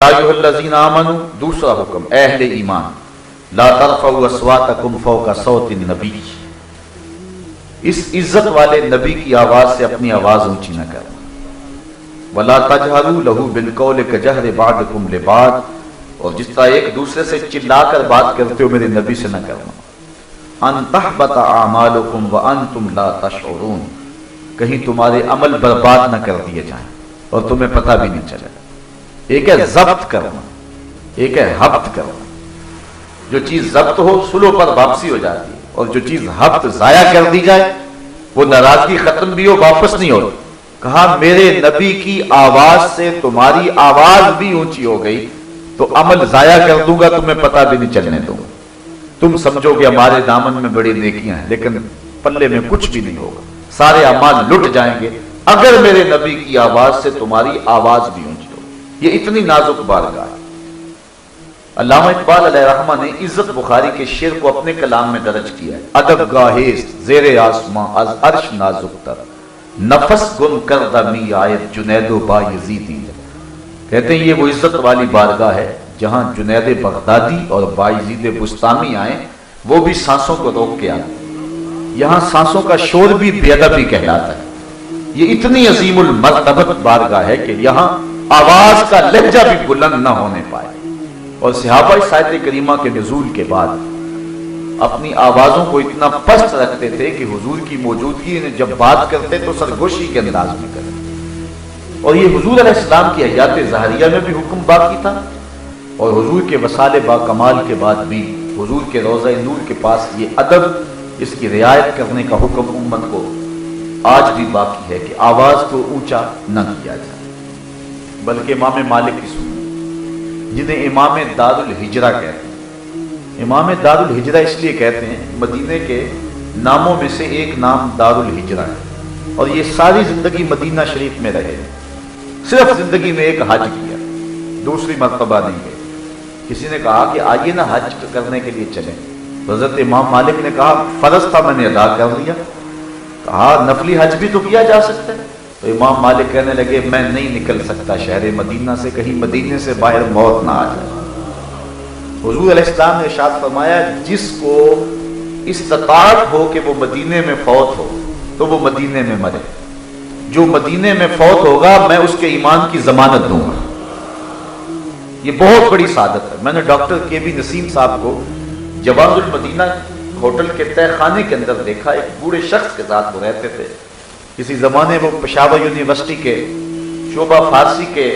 अय्युहल्लज़ीना आमनू, दूसरा हुक्म, अहले ईमान, ला तरफ़ऊ अस्वातकुम फ़ौक़ सौतिन नबी, इस इज्जत वाले नबी की आवाज से अपनी आवाज ऊंची न करना। वला तजहरू लहू बिलकौल कजहर बादकुम लिबाद, और जिस तरह एक दूसरे से चिल्लाकर बात करते हो मेरे नबी से न करना। अन तहबत आमालुकुम व अंतुम ला तशऊरून, कहीं तुम्हारे अमल बर्बाद न कर दिए जाएं और तुम्हें पता भी नहीं चले। एक है जब्त करना, एक है हब्त करना। जो चीज जब्त हो सुलो पर वापसी हो जाती है, और जो चीज हब्त जाया कर दी जाए वो नाराजगी खत्म भी हो वापस नहीं हो। कहा मेरे नबी की आवाज से तुम्हारी आवाज भी ऊंची हो गई तो अमल जाया कर दूंगा, तुम्हें पता भी नहीं चलने दूंगा। तुम समझोगे हमारे दामन में बड़ी नेकियां हैं, लेकिन पल्ले में कुछ भी नहीं होगा, सारे अमाल लुट जाएंगे अगर मेरे नबी की आवाज से तुम्हारी आवाज भी ऊंची हो। ये इतनी नाजुक बारगाह है। अल्लामा इकबाल अलैहिर्रहमा ने इज्जत बुखारी के शेर को अपने कलाम में दर्ज किया है। अदब गाहेस ज़ेरे आसमां अज अर्श नाजुक तर, नफस गुम कर दमी आयत जुनैदो बा यजीदी। कहते हैं ये वो इज्जत वाली बारगाह है जहां जुनैद बगदादी और बायजीद बुस्तामी आए, वो भी सांसों को रोक के आए। यहां सांसों का शोर भी बेअदबी कहलाता है। ये इतनी अजीमुल मर्तबत बारगाह है कि यहां आवाज का लहजा भी बुलंद न होने पाए। और सहाबा साहिब करीमा के नुज़ूल के बाद अपनी आवाजों को इतना पस्त रखते थे कि हुजूर की मौजूदगी में जब बात करते तो सरगोशी के अंदाज में करते। और ये हुजूर अलैहिस्सलाम की हयात ज़हरिया में भी हुक्म बाकी था, और हुजूर के वसाले बाकमाल के बाद भी हुजूर के रोज़ा नूर के पास ये अदब, इसकी रियायत करने का हुक्म उम्मत को आज भी बाकी है कि आवाज को ऊंचा न किया जाए। बल्कि इमाम मालिक की सुन्नत, जिन्हें इमाम दारुल हिजरा कहते हैं, इमाम दारुल हिजरा इसलिए कहते हैं, मदीने के नामों में से एक नाम दारुल हिजरा है, और ये सारी जिंदगी मदीना शरीफ में रहे, सिर्फ जिंदगी में एक हज किया, दूसरी मर्तबा नहीं गए। किसी ने कहा कि आइए ना हज करने के लिए चले, हज़रत इमाम मालिक ने कहा फर्ज था मैंने अदा कर लिया। कहा नफली हज भी तो किया जा सकता है। तो इमाम मालिक कहने लगे मैं नहीं निकल सकता शहर मदीना से, कहीं मदीने से बाहर मौत ना आ जाए। हुजूर अलैहिस्सलाम ने इरशाद फरमाया जिसको इस्तिताअत हो कि वो मदीने में फौत हो तो वो मदीने में मरे, जो मदीने में फौत होगा मैं उसके ईमान की जमानत दूंगा। ये बहुत बड़ी सादत है। मैंने डॉक्टर के बी नसीम साहब को जवाजुल मदीना होटल के तहखाने के अंदर देखा। एक बूढ़े शख्स के साथ वो रहते थे। किसी जमाने वो पेशावर यूनिवर्सिटी के शोबा फारसी के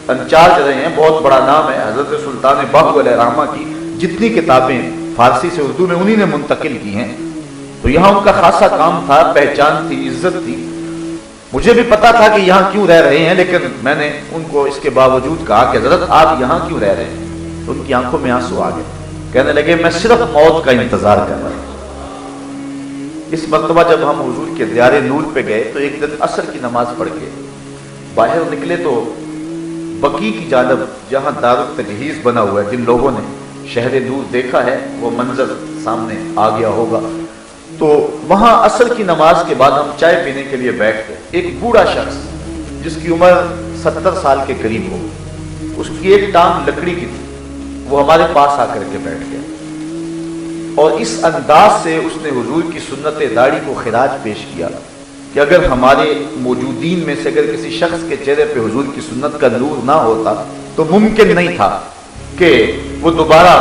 इंचार्ज रहे हैं, बहुत बड़ा नाम है। हजरत सुल्तान बाहू अलैहिर्रहमा की जितनी किताबें फारसी से उर्दू में उन्हीं ने मुंतकिल की हैं। तो यहाँ उनका खासा काम था, पहचान थी, इज्जत थी। मुझे भी पता था कि यहाँ क्यों रह रहे हैं, लेकिन मैंने उनको इसके बावजूद कहा कि हजरत आप यहाँ क्यों रह रहे हैं। तो उनकी आंखों में आंसू आ गए। कहने लगे मैं सिर्फ मौत का इंतजार कर रहा हूं। इस मर्तबा जब हम हुजूर के दियारे नूर पे गए तो एक दिन असर की नमाज पढ़ के बाहर निकले तो बकी की जानब जहां दारुल तजहीज बना हुआ है, जिन लोगों ने शहर नूर देखा है वो मंजर सामने आ गया होगा। तो वहां असर की नमाज के बाद हम चाय पीने के लिए बैठ गए। एक बूढ़ा शख्स जिसकी उम्र 70 साल के करीब हो, उसकी एक टांग लकड़ी की थी, वो हमारे पास आकर के बैठ गया और इस अंदाज से उसने हुजूर की सुन्नत दाढ़ी को खिराज पेश किया कि अगर हमारे मौजूदीन में से अगर किसी शख्स के चेहरे पे हुजूर की सुन्नत का नूर ना होता तो मुमकिन नहीं था कि वो दोबारा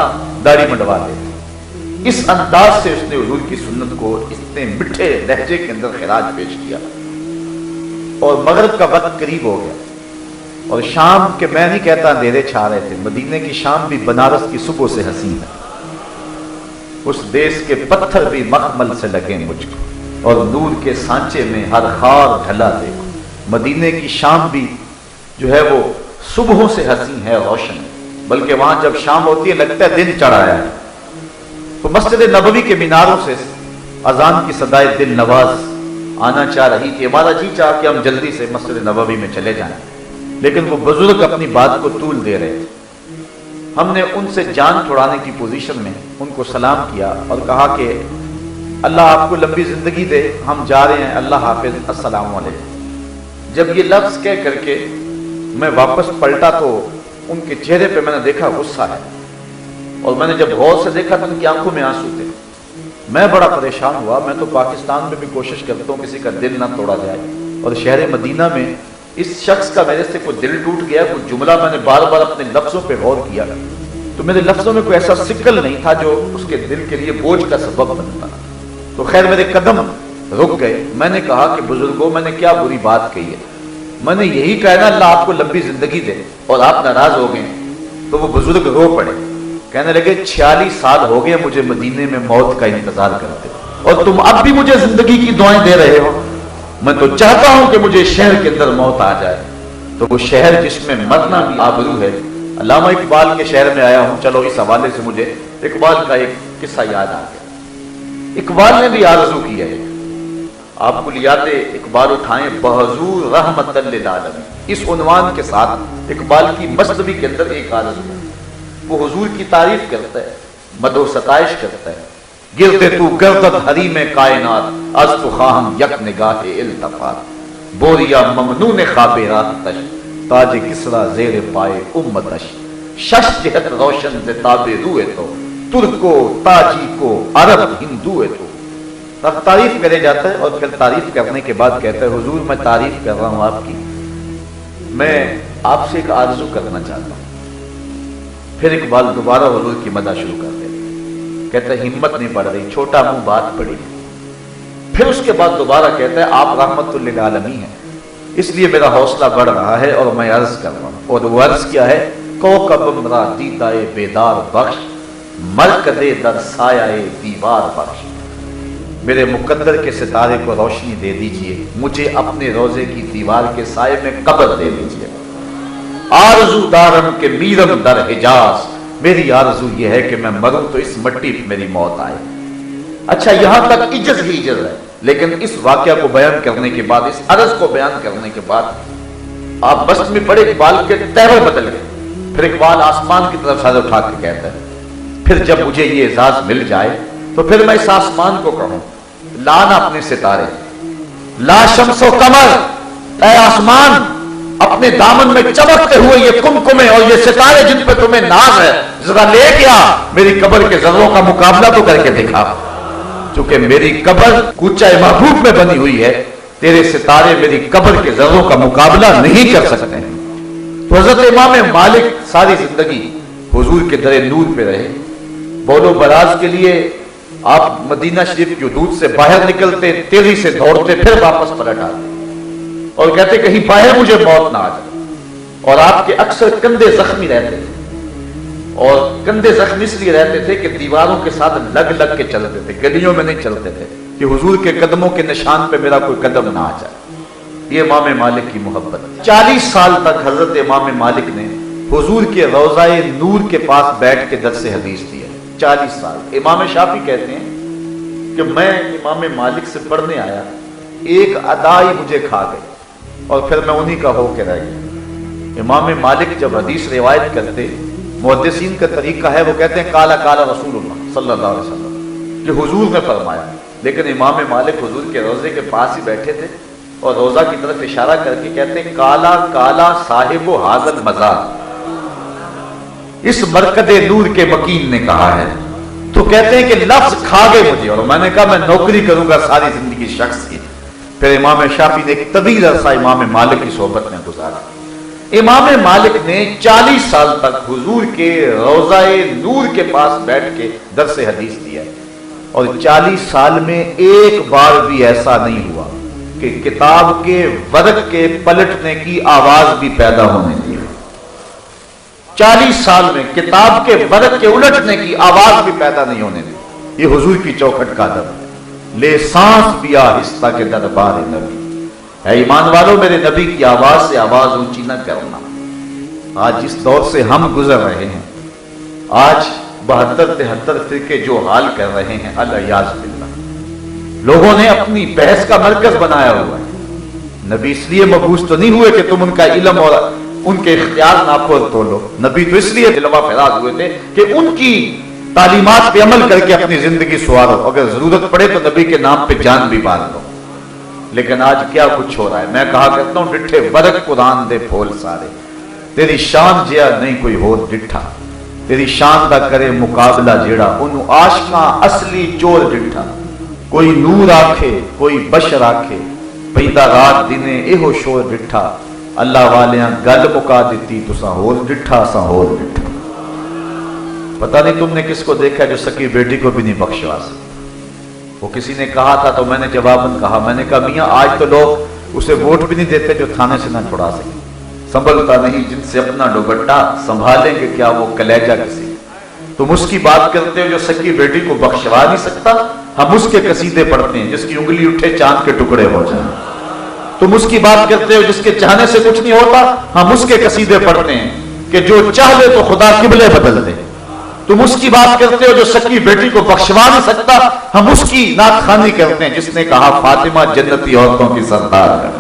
दाढ़ी मंडवा दे। इस अंदाज से उसने हुजूर की सुन्नत को इतने मिठे लहजे के अंदर खिराज पेश किया। और मगरिब का वक्त करीब हो गया और शाम के, मैं नहीं कहता अंधेरे छा रहे थे, मदीने की शाम भी बनारस की सुबह से हसीन है। उस देश के पत्थर भी मखमल से लगे मुझको और नूर के सांचे में हर खार ढला देखो। मदीने की शाम भी जो है वो सुबहों से हसीन है, रोशन है। बल्कि वहां जब शाम होती है लगता है दिन चढ़ाया है। तो मस्जिद नबवी के मीनारों से अजान की सदाए दिल नवाज आना चाह रही थी। हमारा जी चाह कि हम जल्दी से मस्जिद नबवी में चले जाएं, लेकिन वो बुजुर्ग अपनी बात को तूल दे रहे थे। हमने उनसे जान छुड़ाने की पोजीशन में उनको सलाम किया और कहा कि अल्लाह आपको लंबी जिंदगी दे, हम जा रहे हैं, अल्लाह हाफिज, अस्सलाम वालेकुम। जब ये लफ्ज कह करके मैं वापस पलटा तो ان کے چہرے پہ میں نے دیکھا غصہ ہے، اور میں نے جب غور سے دیکھا تو ان کی آنکھوں میں آنسو تھے۔ میں بڑا پریشان ہوا۔ میں تو پاکستان میں بھی کوشش کرتا ہوں کسی کا دل نہ توڑا جائے، اور شہر مدینہ میں اس شخص کا میرے سے کوئی دل ٹوٹ گیا، کوئی جملہ میں نے بار بار اپنے لفظوں پہ غور کیا تو میرے لفظوں میں کوئی ایسا سکل نہیں تھا جو اس کے دل کے لیے بوجھ کا سبب بنتا۔ تو خیر میرے قدم رک گئے۔ میں نے کہا کہ بزرگوں، میں نے کیا بری بات کہی ہے؟ میں نے یہی کہا نا اللہ آپ کو لمبی زندگی دے، اور آپ ناراض ہو گئے۔ تو وہ بزرگ رو پڑے، کہنے لگے 46 سال ہو گئے مجھے مدینے میں موت کا انتظار کرتے، اور تم اب بھی مجھے زندگی کی دعائیں دے رہے ہو۔ میں تو چاہتا ہوں کہ مجھے شہر کے اندر موت آ جائے۔ تو وہ شہر جس میں مرنا بھی آبرو ہے، علامہ اقبال کے شہر میں آیا ہوں۔ چلو اس حوالے سے مجھے اقبال کا ایک قصہ یاد آ گیا۔ اقبال نے بھی آرزو کی ہے، آپ کلیات اقبال اٹھائیں، بحضور رحمت للعالمین، اس عنوان کے ساتھ اقبال کی مصنوی کے اندر ایک آرزو ہے۔ وہ حضور کی تعریف کرتا ہے، مدح و ستائش کرتا ہے۔ گرتے تو گردت حریم کائنات، از تو خواہم یک نگاہ التفات، بوریا ممنون خواب رات تش، تاج کسرا زیر پائے امتش، شش جہت روشن ز تاب روئے تو، ترکو تاجی کو عرب ہندوئے تو۔ اب تعریف کرے جاتا ہے، اور پھر تعریف کرنے کے بعد کہتا ہے حضور میں تعریف کر رہا ہوں آپ کی، میں آپ سے ایک آرزو کرنا چاہتا ہوں۔ پھر اقبال دوبارہ حضور کی مدح شروع کر دے، کہتا ہے ہمت نہیں بڑھ رہی، چھوٹا منہ بات پڑی۔ پھر اس کے بعد دوبارہ کہتا ہے آپ رحمت للعالمین ہیں، اس لیے میرا حوصلہ بڑھ رہا ہے اور میں عرض کر رہا ہوں۔ اور وہ عرض کیا ہے، کوکب را دیدائے بیدار بخش، مرکدے در سایہ دیوار بخش، میرے مقدر کے ستارے کو روشنی دے دیجئے، مجھے اپنے روزے کی دیوار کے سائے میں قبر دے دیجئے۔ آرزو دارم کے میرم در حجاز، میری آرزو یہ ہے کہ میں مروں تو اس مٹی پہ میری موت آئے۔ اچھا یہاں تک عجز ہی عجز ہے، لیکن اس واقعہ کو بیان کرنے کے بعد، اس عرض کو بیان کرنے کے بعد آپ بس میں پڑے اقبال کے تہوے بدل گئے۔ پھر اقبال آسمان کی طرف سر اٹھا کے کہتا ہے، پھر جب مجھے یہ اعزاز مل جائے تو پھر میں اس آسمان کو کہوں لانا اپنے ستارے، لا شمس و قمر، اے آسمان اپنے دامن میں چمکتے ہوئے یہ کمکمے اور یہ ستارے جن پہ تمہیں ناز ہے، ذرا لے گیا میری قبر کے ذروں کا مقابلہ تو کر کے دکھا۔ چونکہ میری قبر کوچہ محبوب میں بنی ہوئی ہے، تیرے ستارے میری قبر کے ذروں کا مقابلہ نہیں کر سکتے ہیں۔ تو حضرت امام مالک ساری زندگی حضور کے در نور پہ رہے۔ بول و براز کے لیے آپ مدینہ شریف کی حدود سے باہر نکلتے، تیزی سے دوڑتے، پھر واپس پلٹ آتے اور کہتے کہیں باہر مجھے موت نہ آ جائے۔ اور آپ کے اکثر کندھے زخمی رہتے تھے، اور کندھے زخمی اس لیے رہتے تھے کہ دیواروں کے ساتھ لگ لگ کے چلتے تھے، گلیوں میں نہیں چلتے تھے کہ حضور کے قدموں کے نشان پہ میرا کوئی قدم نہ آ جائے۔ یہ امام مالک کی محبت۔ 40 سال تک حضرت امام مالک نے حضور کے روضہ نور کے پاس بیٹھ کے درس حدیث دیا۔ 40 سال۔ امام شافعی کہتے ہیں کہ میں امام مالک سے پڑھنے آیا، ایک ادا ہی مجھے کھا گئی اور پھر میں انہی کا ہو کے رہ گیا۔ امام مالک جب حدیث روایت کرتے، محدثین کا طریقہ ہے وہ کہتے ہیں کالا کالا رسول اللہ صلی اللہ علیہ وسلم، کہ حضور نے فرمایا، لیکن امام مالک حضور کے روضے کے پاس ہی بیٹھے تھے اور روضہ کی طرف اشارہ کر کے کہتے ہیں کالا کالا صاحب و حاضر مزار، اس مرکد نور کے مکین نے کہا ہے۔ تو کہتے ہیں کہ لفظ کھا گئے مجھے، اور میں نے کہا میں نوکری کروں گا ساری زندگی شخص کی۔ پھر امام شافعی نے ایک طویل عرصہ امام مالک کی صحبت میں گزارا۔ امام مالک نے 40 سال تک حضور کے روضہ نور کے پاس بیٹھ کے درس حدیث دیا، اور 40 سال میں ایک بار بھی ایسا نہیں ہوا کہ کتاب کے ورق کے پلٹنے کی آواز بھی پیدا ہونے دی۔ 40 سال میں کتاب کے ورق کے الٹنے کی آواز بھی پیدا نہیں ہونے دی۔ یہ حضور کی چوکھٹ کا ادب ہے۔ لے سانس بھی آہستہ کے دربار نبی، اے ایمان والو میرے نبی کی آواز سے آواز اونچی نہ کرنا۔ آج جس دور سے ہم گزر رہے ہیں، آج 72-73 فرقے جو حال کر رہے ہیں، الیاذ باللہ، لوگوں نے اپنی بحث کا مرکز بنایا ہوا ہے۔ نبی اس لیے مبعوث تو نہیں ہوئے کہ تم ان کا علم اور ان کے اختیار ناپور تولو، نبی تو اس لیے جلوہ فراز ہوئے تھے کہ ان کی تعلیمات پہ عمل کر کے اپنی زندگی سوارو، اگر ضرورت پڑے تو نبی کے نام پہ جان بھی باندھ دو۔ لیکن آج کیا کچھ ہو رہا ہے، میں کہا کرتا ہوں ڈٹھے ورق قرآن دے پھول سارے، तेरी शान जिया नहीं कोई होर डिठा, तेरी शान दा करे मुकाबला जेड़ा उन्हों आशकां असली चोर डिठा। कोई नूर आखे कोई बशर आखे, पैदा रात दिने एहो शोर डिठा। अल्लाह वालियां गल मुका दी तुसा होर डिठा असा होर डिठा। पता नहीं तुमने किसको देखा जो सकी बेटी को भी नहीं बख्शवा सकता। वो किसी ने कहा था तो मैंने जवाबन कहा, मैंने कहा मियाँ आज तो लोग उसे वोट भी नहीं देते जो थाने से ना छुड़ा सके। संभलता नहीं जिनसे अपना दुपट्टा संभालेंगे क्या वो कलेजा किसी। तुम उसकी बात करते हो जो सकी बेटी को बख्शवा नहीं सकता, हम उसके कसीदे पढ़ते हैं जिसकी उंगली उठे चांद के टुकड़े हो जाए। तुम उसकी बात करते हो जिसके चाहने से कुछ नहीं होता, हम उसके कसीदे पढ़ते हैं कि जो चाह ले तो खुदा किबले बदल दे। तुम उसकी बात करते हो जो सकी बेटी को बख्शवा नहीं सकता, हम उसकी नात खानी करते हैं जिसने कहा फातिमा जन्नती औरतों की सरदार है।